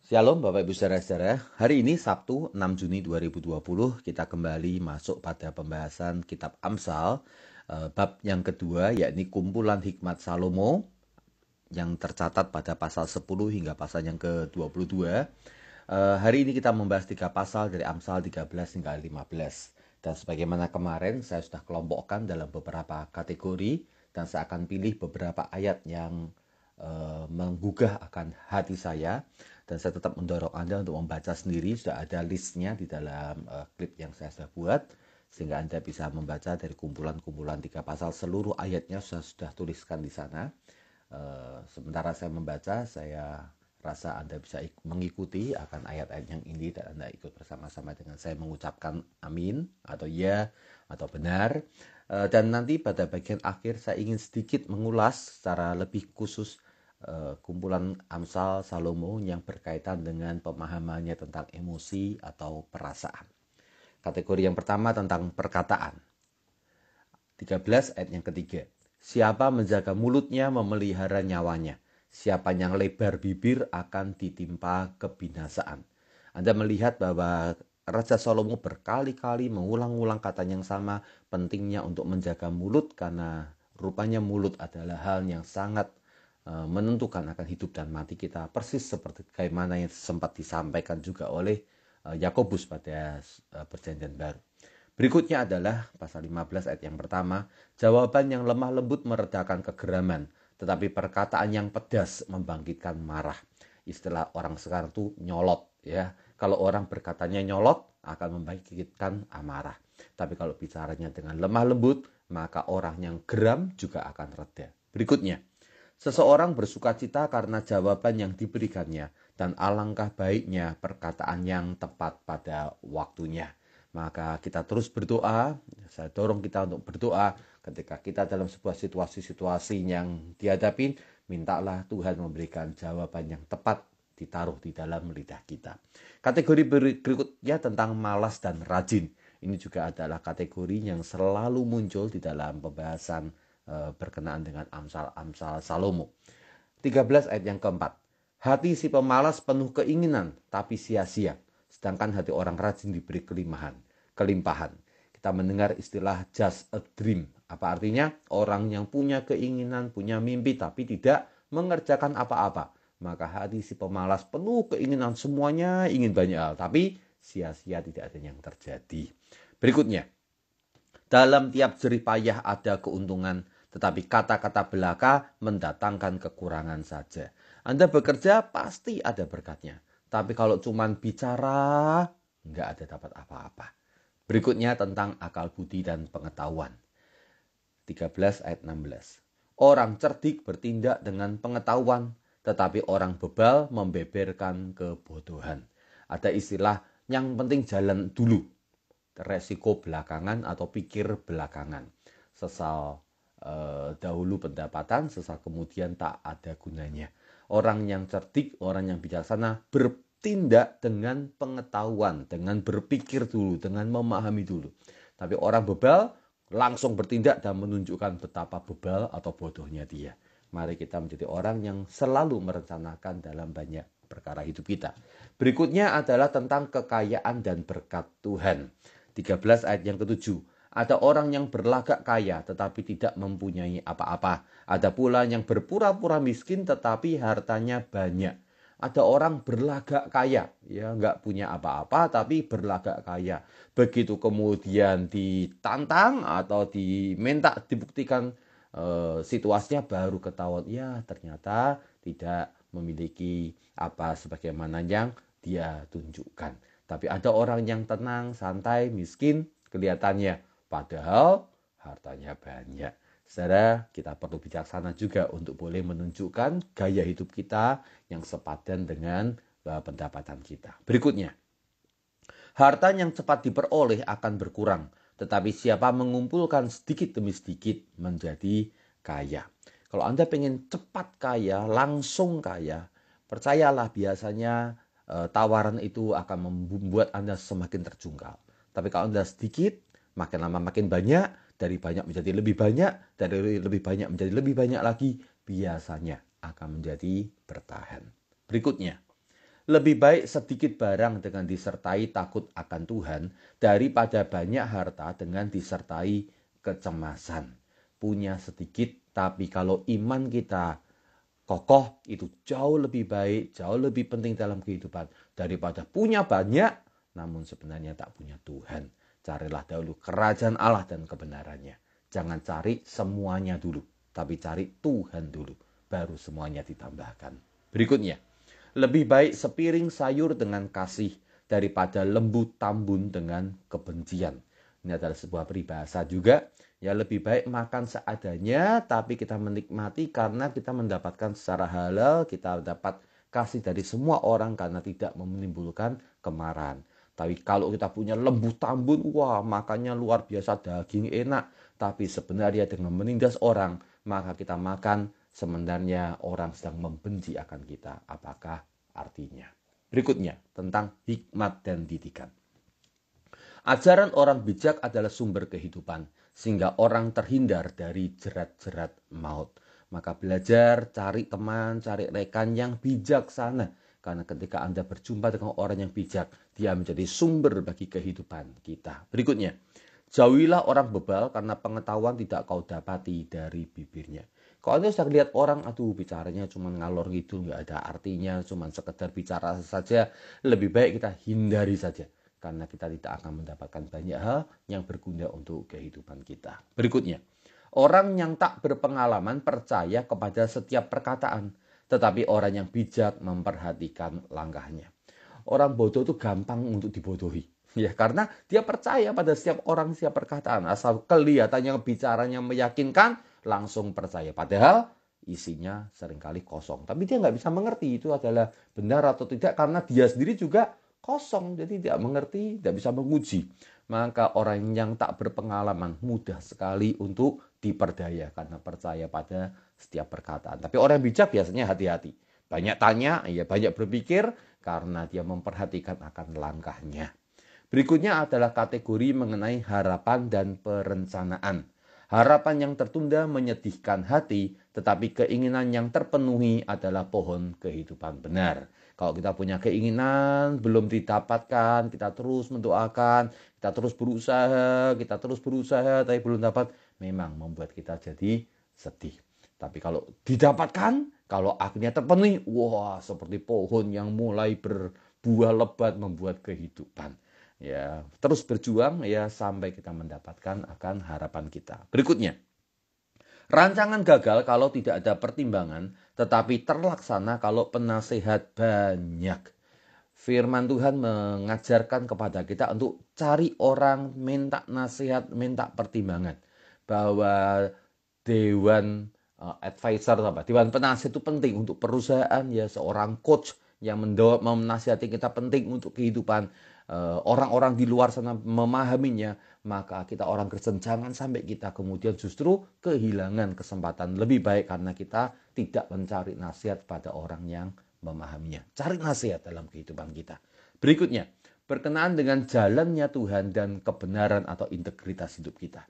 Shalom Bapak Ibu Saudara-saudara, hari ini Sabtu 6 Juni 2020 kita kembali masuk pada pembahasan kitab Amsal bab yang kedua yakni kumpulan hikmat Salomo yang tercatat pada pasal 10 hingga pasal yang ke-22. Hari ini kita membahas 3 pasal dari Amsal 13 hingga 15. Dan sebagaimana kemarin saya sudah kelompokkan dalam beberapa kategori dan saya akan pilih beberapa ayat yang menggugah akan hati saya, dan saya tetap mendorong Anda untuk membaca sendiri. Sudah ada listnya di dalam klip yang saya sudah buat, sehingga Anda bisa membaca dari kumpulan-kumpulan 3 pasal. Seluruh ayatnya saya sudah tuliskan di sana. Sementara saya membaca, saya rasa Anda bisa mengikuti akan ayat-ayat yang ini, dan Anda ikut bersama-sama dengan saya mengucapkan amin atau ya atau benar. Dan nanti pada bagian akhir saya ingin sedikit mengulas secara lebih khusus kumpulan Amsal Salomo yang berkaitan dengan pemahamannya tentang emosi atau perasaan. Kategori yang pertama tentang perkataan. 13 ayat yang ketiga. Siapa menjaga mulutnya memelihara nyawanya. Siapa yang lebar bibir akan ditimpa kebinasaan. Anda melihat bahwa Raja Salomo berkali-kali mengulang-ulang kata yang sama, pentingnya untuk menjaga mulut, karena rupanya mulut adalah hal yang sangat menentukan akan hidup dan mati kita, persis seperti bagaimana yang sempat disampaikan juga oleh Yakobus pada perjanjian baru. Berikutnya adalah pasal 15 ayat yang pertama, jawaban yang lemah lembut meredakan kegeraman, tetapi perkataan yang pedas membangkitkan marah. Istilah orang sekarang tuh nyolot ya. Kalau orang berkatanya nyolot akan membangkitkan amarah. Tapi kalau bicaranya dengan lemah lembut, maka orang yang geram juga akan reda. Berikutnya, seseorang bersukacita karena jawaban yang diberikannya, dan alangkah baiknya perkataan yang tepat pada waktunya. Maka kita terus berdoa, saya dorong kita untuk berdoa ketika kita dalam sebuah situasi-situasi yang dihadapi, mintalah Tuhan memberikan jawaban yang tepat ditaruh di dalam lidah kita. Kategori berikutnya tentang malas dan rajin. Ini juga adalah kategori yang selalu muncul di dalam pembahasan berkenaan dengan Amsal Salomo. 13 ayat yang keempat. Hati si pemalas penuh keinginan tapi sia-sia, sedangkan hati orang rajin diberi kelimpahan. Kita mendengar istilah just a dream. Apa artinya? Orang yang punya keinginan, punya mimpi tapi tidak mengerjakan apa-apa. Maka hati si pemalas penuh keinginan, semuanya ingin banyak hal, tapi sia-sia, tidak ada yang terjadi. Berikutnya, dalam tiap jerih payah ada keuntungan, tetapi kata-kata belaka mendatangkan kekurangan saja. Anda bekerja pasti ada berkatnya, tapi kalau cuma bicara, nggak ada dapat apa-apa. Berikutnya tentang akal budi dan pengetahuan. 13 ayat 16. Orang cerdik bertindak dengan pengetahuan, tetapi orang bebal membeberkan kebodohan. Ada istilah yang penting jalan dulu, resiko belakangan atau pikir belakangan. Sesal dahulu pendapatan, sesal kemudian tak ada gunanya. Orang yang cerdik, orang yang bijaksana bertindak dengan pengetahuan, dengan berpikir dulu, dengan memahami dulu. Tapi orang bebal langsung bertindak dan menunjukkan betapa bebal atau bodohnya dia. Mari kita menjadi orang yang selalu merencanakan dalam banyak perkara hidup kita. Berikutnya adalah tentang kekayaan dan berkat Tuhan. 13 ayat yang ketujuh. Ada orang yang berlagak kaya tetapi tidak mempunyai apa-apa. Ada pula yang berpura-pura miskin tetapi hartanya banyak. Ada orang berlagak kaya, ya nggak punya apa-apa tapi berlagak kaya. Begitu kemudian ditantang atau diminta dibuktikan situasinya, baru ketahuan ya ternyata tidak memiliki apa sebagaimana yang dia tunjukkan. Tapi ada orang yang tenang, santai, miskin kelihatannya, padahal hartanya banyak. Saudara, kita perlu bijaksana juga untuk boleh menunjukkan gaya hidup kita yang sepadan dengan pendapatan kita. Berikutnya, harta yang cepat diperoleh akan berkurang, tetapi siapa mengumpulkan sedikit demi sedikit menjadi kaya. Kalau Anda pengen cepat kaya, langsung kaya, percayalah biasanya tawaran itu akan membuat Anda semakin terjungkal. Tapi kalau Anda sedikit, makin lama makin banyak, dari banyak menjadi lebih banyak, dari lebih banyak menjadi lebih banyak lagi, biasanya akan menjadi bertahan. Berikutnya, Lebih baik sedikit barang dengan disertai takut akan Tuhan daripada banyak harta dengan disertai kecemasan. Punya sedikit, tapi kalau iman kita kokoh, itu jauh lebih baik, jauh lebih penting dalam kehidupan daripada punya banyak namun sebenarnya tak punya Tuhan. Carilah dahulu kerajaan Allah dan kebenarannya. Jangan cari semuanya dulu, tapi cari Tuhan dulu, baru semuanya ditambahkan. Berikutnya, lebih baik sepiring sayur dengan kasih daripada lembu tambun dengan kebencian. Ini adalah sebuah peribahasa juga. Ya, lebih baik makan seadanya, tapi kita menikmati karena kita mendapatkan secara halal, kita dapat kasih dari semua orang karena tidak menimbulkan kemarahan. Tapi kalau kita punya lembu tambun, wah makannya luar biasa, daging enak. Tapi sebenarnya dengan menindas orang, maka kita makan sebenarnya orang sedang membenci akan kita. Apakah artinya? Berikutnya, tentang hikmat dan didikan. Ajaran orang bijak adalah sumber kehidupan, sehingga orang terhindar dari jerat-jerat maut. Maka belajar, cari teman, cari rekan yang bijaksana. Karena ketika Anda berjumpa dengan orang yang bijak, dia menjadi sumber bagi kehidupan kita. Berikutnya, jauhilah orang bebal karena pengetahuan tidak kau dapati dari bibirnya. Kalau Anda sudah lihat orang, aduh bicaranya cuma ngalor gitu, nggak ada artinya, cuma sekedar bicara saja, lebih baik kita hindari saja. Karena kita tidak akan mendapatkan banyak hal yang berguna untuk kehidupan kita. Berikutnya, orang yang tak berpengalaman percaya kepada setiap perkataan, tetapi orang yang bijak memperhatikan langkahnya. Orang bodoh itu gampang untuk dibodohi. Ya, karena dia percaya pada setiap orang, setiap perkataan. Asal kelihatannya bicaranya meyakinkan, langsung percaya. Padahal isinya seringkali kosong. Tapi dia nggak bisa mengerti itu adalah benar atau tidak karena dia sendiri juga kosong. Jadi tidak mengerti, tidak bisa menguji. Maka orang yang tak berpengalaman mudah sekali untuk diperdaya karena percaya pada setiap perkataan. Tapi orang bijak biasanya hati-hati. Banyak tanya, ya banyak berpikir karena dia memperhatikan akan langkahnya. Berikutnya adalah kategori mengenai harapan dan perencanaan. Harapan yang tertunda menyedihkan hati, tetapi keinginan yang terpenuhi adalah pohon kehidupan benar. Kalau kita punya keinginan, belum didapatkan, kita terus mendoakan, kita terus berusaha, tapi belum dapat, memang membuat kita jadi sedih. Tapi kalau didapatkan, kalau akhirnya terpenuhi, wah seperti pohon yang mulai berbuah lebat membuat kehidupan. Ya, terus berjuang ya sampai kita mendapatkan akan harapan kita. Berikutnya, rancangan gagal kalau tidak ada pertimbangan, tetapi terlaksana kalau penasehat banyak. Firman Tuhan mengajarkan kepada kita untuk cari orang, minta nasihat, minta pertimbangan. Bahwa dewan advisor, dewan penasihat itu penting untuk perusahaan, ya seorang coach yang menasihati kita penting untuk kehidupan. Orang-orang di luar sana memahaminya, maka kita orang Kristen jangan sampai kita kemudian justru kehilangan kesempatan lebih baik karena kita tidak mencari nasihat pada orang yang memahaminya. Cari nasihat dalam kehidupan kita. Berikutnya, berkenaan dengan jalannya Tuhan dan kebenaran atau integritas hidup kita.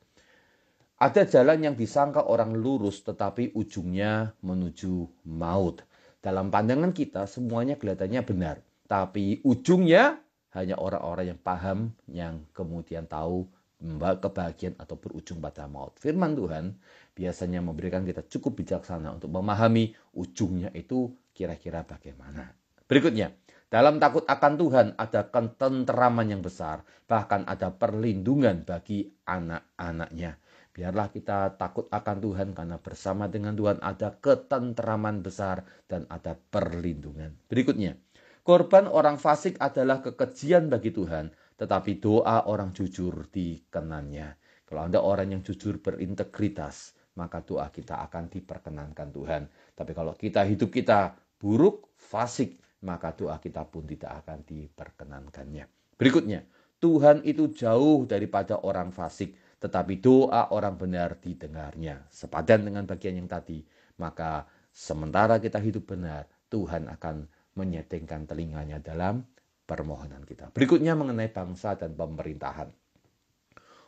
Ada jalan yang disangka orang lurus tetapi ujungnya menuju maut. Dalam pandangan kita semuanya kelihatannya benar, tapi ujungnya hanya orang-orang yang paham yang kemudian tahu membawa kebahagiaan atau berujung pada maut. Firman Tuhan biasanya memberikan kita cukup bijaksana untuk memahami ujungnya itu kira-kira bagaimana. Berikutnya, dalam takut akan Tuhan ada ketenteraman yang besar, bahkan ada perlindungan bagi anak-anaknya. Biarlah kita takut akan Tuhan karena bersama dengan Tuhan ada ketenteraman besar dan ada perlindungan. Berikutnya, korban orang fasik adalah kekejian bagi Tuhan, tetapi doa orang jujur dikenannya. Kalau Anda orang yang jujur berintegritas, maka doa kita akan diperkenankan Tuhan. Tapi kalau hidup kita buruk, fasik, maka doa kita pun tidak akan diperkenankannya. Berikutnya, Tuhan itu jauh daripada orang fasik, tetapi doa orang benar didengarnya. Sepadan dengan bagian yang tadi, maka sementara kita hidup benar, Tuhan akan menyetengkan telinganya dalam permohonan kita. Berikutnya mengenai bangsa dan pemerintahan.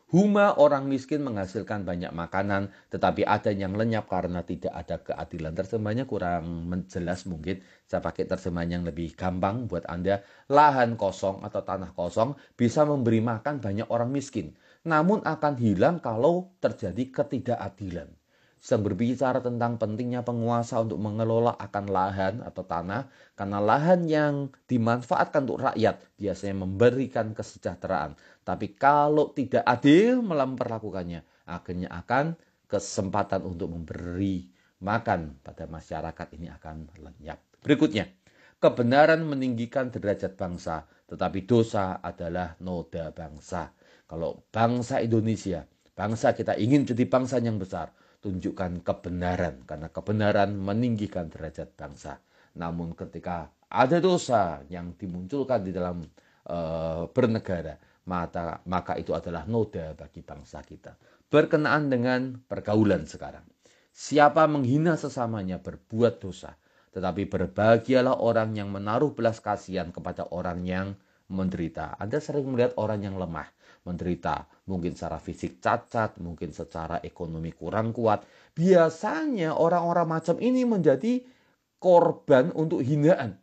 Huma orang miskin menghasilkan banyak makanan, tetapi ada yang lenyap karena tidak ada keadilan. Terjemahannya kurang jelas mungkin. Saya pakai terjemahan yang lebih gampang buat Anda. Lahan kosong atau tanah kosong bisa memberi makan banyak orang miskin. Namun akan hilang kalau terjadi ketidakadilan. Sedang berbicara tentang pentingnya penguasa untuk mengelola akan lahan atau tanah, karena lahan yang dimanfaatkan untuk rakyat biasanya memberikan kesejahteraan. Tapi kalau tidak adil memperlakukannya, akhirnya akan kesempatan untuk memberi makan pada masyarakat ini akan lenyap. Berikutnya, kebenaran meninggikan derajat bangsa, tetapi dosa adalah noda bangsa. Kalau bangsa Indonesia, bangsa kita ingin jadi bangsa yang besar, tunjukkan kebenaran, karena kebenaran meninggikan derajat bangsa. Namun ketika ada dosa yang dimunculkan di dalam bernegara, maka itu adalah noda bagi bangsa kita. Berkenaan dengan pergaulan sekarang, siapa menghina sesamanya berbuat dosa, tetapi berbahagialah orang yang menaruh belas kasihan kepada orang yang menderita. Anda sering melihat orang yang lemah menderita, mungkin secara fisik cacat, mungkin secara ekonomi kurang kuat. Biasanya orang-orang macam ini menjadi korban untuk hinaan.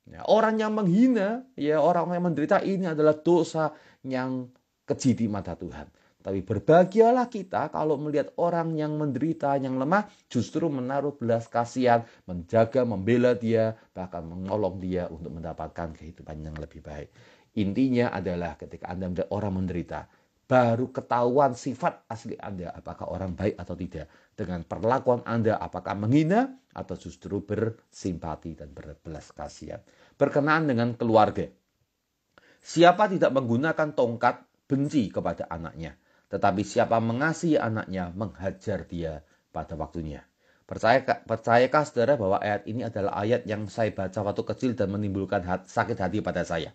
Ya, orang yang menghina, ya orang yang menderita ini adalah dosa yang keji di mata Tuhan. Tapi berbahagialah kita kalau melihat orang yang menderita, yang lemah, justru menaruh belas kasihan, menjaga, membela dia, bahkan menolong dia untuk mendapatkan kehidupan yang lebih baik. Intinya adalah ketika Anda melihat orang menderita, baru ketahuan sifat asli Anda, apakah orang baik atau tidak. Dengan perlakuan Anda, apakah menghina atau justru bersimpati dan berbelas kasihan. Berkenaan dengan keluarga, siapa tidak menggunakan tongkat benci kepada anaknya, tetapi siapa mengasihi anaknya menghajar dia pada waktunya. Percayakah saudara bahwa ayat ini adalah ayat yang saya baca waktu kecil dan menimbulkan sakit hati pada saya?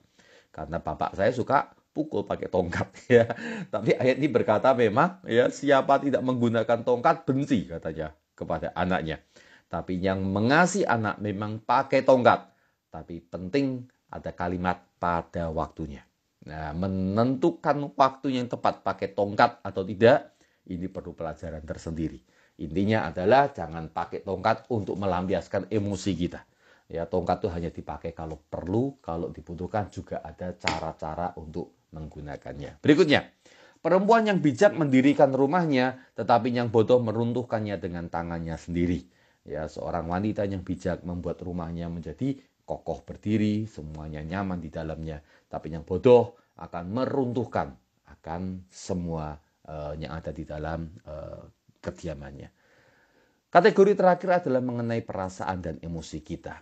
Karena bapak saya suka pukul pakai tongkat ya. Tapi ayat ini berkata memang ya, siapa tidak menggunakan tongkat benci katanya kepada anaknya. Tapi yang mengasihi anak memang pakai tongkat. Tapi penting ada kalimat pada waktunya. Nah, menentukan waktu yang tepat pakai tongkat atau tidak, ini perlu pelajaran tersendiri. Intinya adalah jangan pakai tongkat untuk melampiaskan emosi kita. Ya, tongkat itu hanya dipakai kalau perlu, kalau dibutuhkan juga ada cara-cara untuk menggunakannya. Berikutnya, perempuan yang bijak mendirikan rumahnya, tetapi yang bodoh meruntuhkannya dengan tangannya sendiri. Ya, seorang wanita yang bijak membuat rumahnya menjadi kokoh berdiri, semuanya nyaman di dalamnya. Tapi yang bodoh akan meruntuhkan akan semua yang ada di dalam kediamannya. Kategori terakhir adalah mengenai perasaan dan emosi kita.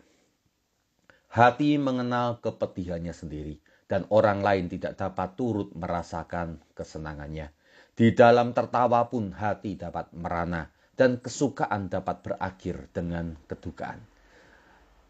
Hati mengenal kepedihannya sendiri, dan orang lain tidak dapat turut merasakan kesenangannya. Di dalam tertawa pun hati dapat merana, dan kesukaan dapat berakhir dengan kedukaan.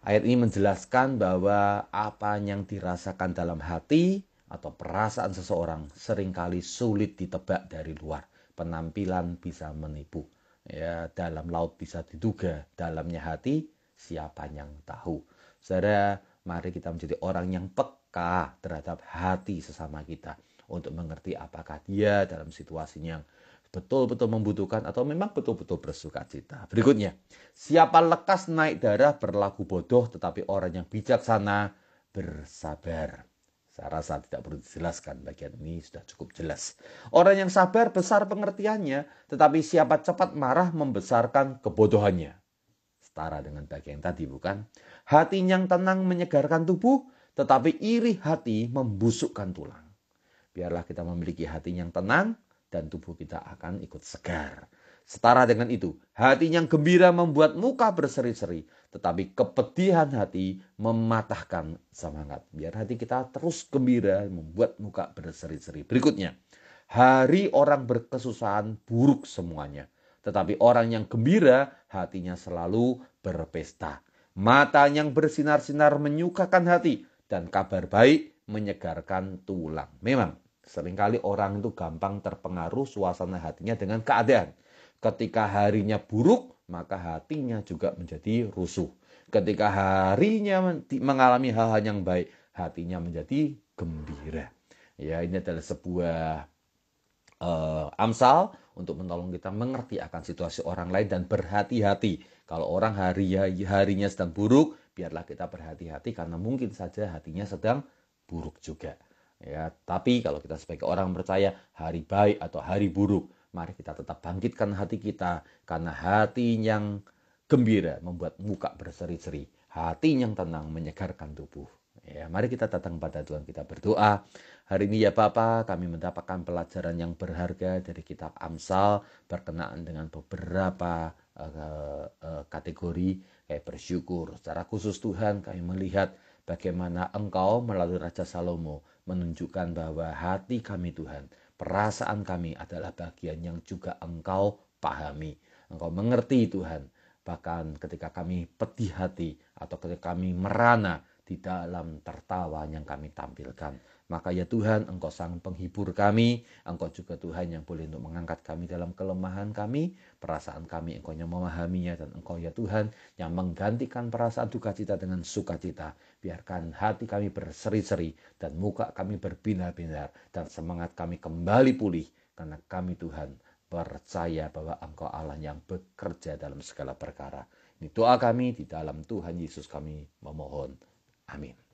Ayat ini menjelaskan bahwa apa yang dirasakan dalam hati atau perasaan seseorang seringkali sulit ditebak dari luar. Penampilan bisa menipu. Ya, dalam laut bisa diduga, dalamnya hati siapa yang tahu. Saudara, mari kita menjadi orang yang peka terhadap hati sesama kita untuk mengerti apakah dia dalam situasinya betul-betul membutuhkan atau memang betul-betul bersuka cita. Berikutnya, siapa lekas naik darah berlaku bodoh, tetapi orang yang bijaksana bersabar. Saya rasa tidak perlu dijelaskan, bagian ini sudah cukup jelas. Orang yang sabar besar pengertiannya, tetapi siapa cepat marah membesarkan kebodohannya. Setara dengan bagian tadi, bukan? Hati yang tenang menyegarkan tubuh, tetapi iri hati membusukkan tulang. Biarlah kita memiliki hati yang tenang, dan tubuh kita akan ikut segar. Setara dengan itu, hati yang gembira membuat muka berseri-seri, tetapi kepedihan hati mematahkan semangat. Biar hati kita terus gembira, membuat muka berseri-seri. Berikutnya, hari orang berkesusahan buruk semuanya, tetapi orang yang gembira hatinya selalu berpesta. Mata yang bersinar-sinar menyukakan hati, dan kabar baik menyegarkan tulang. Memang seringkali orang itu gampang terpengaruh suasana hatinya dengan keadaan. Ketika harinya buruk, maka hatinya juga menjadi rusuh. Ketika harinya mengalami hal-hal yang baik, hatinya menjadi gembira. Ya, ini adalah sebuah Amsal untuk menolong kita mengerti akan situasi orang lain dan berhati-hati. Kalau orang harinya sedang buruk, biarlah kita berhati-hati karena mungkin saja hatinya sedang buruk juga. Ya, tapi kalau kita sebagai orang percaya hari baik atau hari buruk, mari kita tetap bangkitkan hati kita karena hati yang gembira membuat muka berseri-seri, hati yang tenang menyegarkan tubuh. Ya, mari kita datang pada Tuhan, kita berdoa. Hari ini ya Bapa, kami mendapatkan pelajaran yang berharga dari kitab Amsal berkenaan dengan beberapa kategori kayak bersyukur. Secara khusus Tuhan, kami melihat bagaimana Engkau melalui Raja Salomo menunjukkan bahwa hati kami Tuhan, perasaan kami adalah bagian yang juga Engkau pahami. Engkau mengerti Tuhan, bahkan ketika kami pedih hati atau ketika kami merana di dalam tertawa yang kami tampilkan. Maka ya Tuhan, Engkau sang penghibur kami, Engkau juga Tuhan yang boleh untuk mengangkat kami dalam kelemahan kami, perasaan kami Engkau yang memahaminya, dan Engkau ya Tuhan yang menggantikan perasaan duka cita dengan sukacita. Biarkan hati kami berseri-seri dan muka kami berbinar-binar dan semangat kami kembali pulih karena kami Tuhan percaya bahwa Engkau Allah yang bekerja dalam segala perkara. Ini doa kami di dalam Tuhan Yesus kami memohon. Amin.